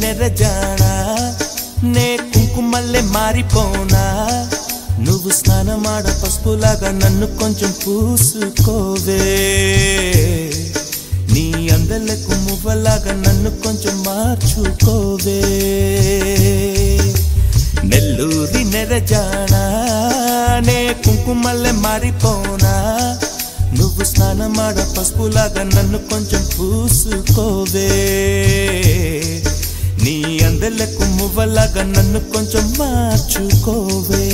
నెరజానా నే కుంకుమల్లే మారిపోనా నువ్వు స్నానమాడ పసుపులాగా నన్ను కొంచెం పూసుకోవే నీ అందలకు మువ్వలాగా నన్ను కొంచెం మార్చుకోవే నెల్లూరి నెరజానా నే కుంకుమల్లే మారిపోనా నువ్వు స్నానమాడ పసుపులాగా నన్ను కొంచెం పూసుకోవే నీ అందలకు మువ్వలాగా నన్ను కొంచెం మార్చుకోవే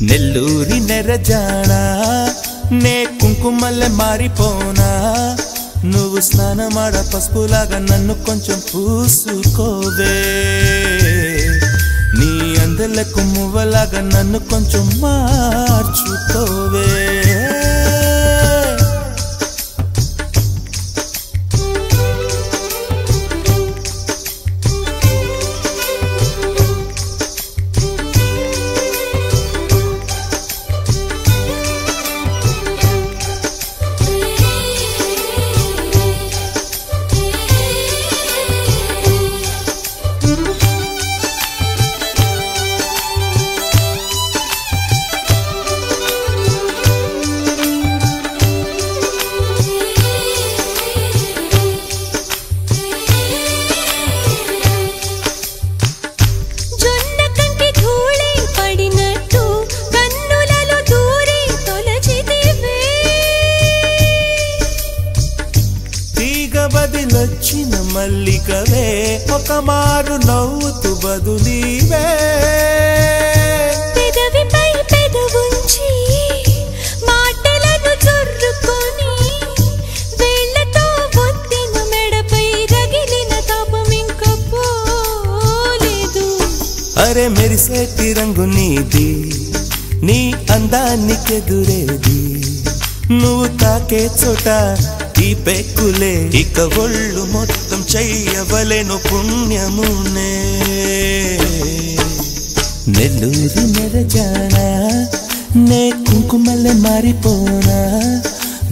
నెల్లూరి నెరజానా నే కుంకుమల్లే మారిపోనా నువ్వు స్నానమాడ పసుపులాగా నన్ను కొంచెం పూసుకోవే నీ అందలకు మువ్వలాగా నన్ను కొంచెం మార్చుకోవే బదిలొచ్చిన మల్లికవే ఒక మారు నవ్వుతూ బదులీవే పెదవిపై పెదవుంచి మాటలను జొర్రుకొని వేళ్ళతో ఒత్తిన మెడపై రగిలిన తాపం ఇంక పోలేదు అరే మెరిసేటి రంగు నీది నీ అందానికెదురేది నువ్వు తాకే చోట ఈ పెక్కులే ఇక ఒళ్ళు మొత్తం చెయ్యవలెను పుణ్యమునే నెల్లూరి నెరజానా నే కుంకుమల్లే మారిపోనా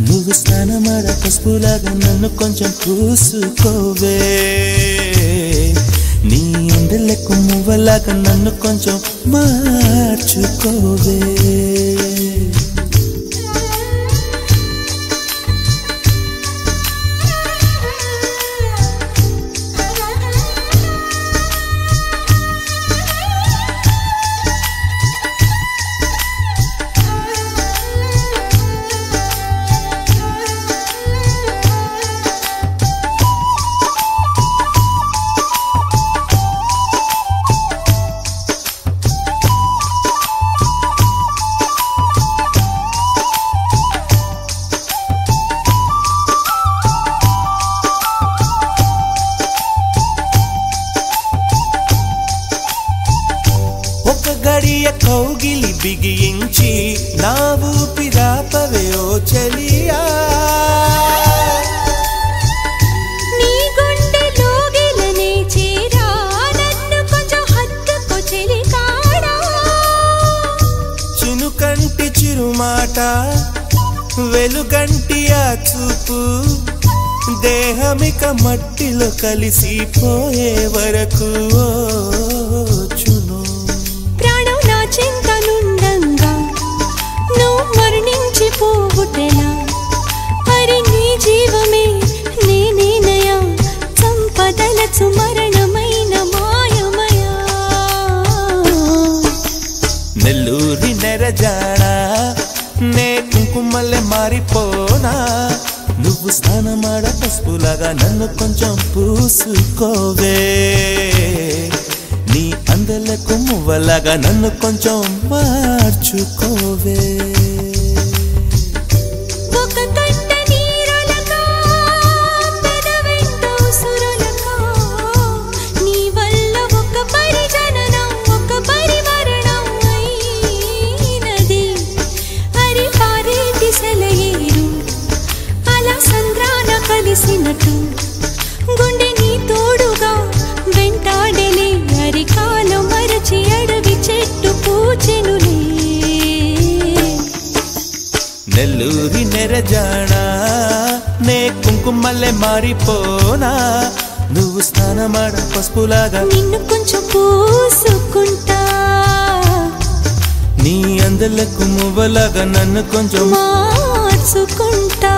నువ్వు స్నానమాడ పసుపులాగా నన్ను కొంచెం పూసుకోవే నీ అందలకు మువ్వలాగా నన్ను కొంచెం మార్చుకోవే గడియ కౌగిలి బిగించి నా ఊపిరాపవే ఓ చెలియా నీ గుండెలో గిలనే చేరా నన్ను కొంచెం హత్తుకో చెలికాడా చినుకంటి చిరుమాట వెలుగంటి ఆ చూపు దేహమిక మట్టిలో కలిసిపోయే వరకు చింతనుండంగా నువ్వు మరణించిపోవుటెలా హరి నీ జీవమే నేనేనయా సంపదలచు మరణమైన మాయమయా నెల్లూరి నెరజానా నే కుంకుమల్లే మారిపోనా నువ్వు స్నానమాడ పసుపులాగా నన్ను కొంచెం పూసుకోవే నీ అందలకు మువ్వలాగా నన్ను కొంచెం మార్చుకోవే ఒక కంట నీరులకా పెదవెంట ఉసురులకా నెరజాడా నే కుంకుమల్లే మారిపోనా నువ్వు స్నానమాడ పసుపులాగా నిన్ను కొంచెం పూసుకుంటా నీ అందలకు మువ్వలాగా నన్ను కొంచెం మార్చుకుంటా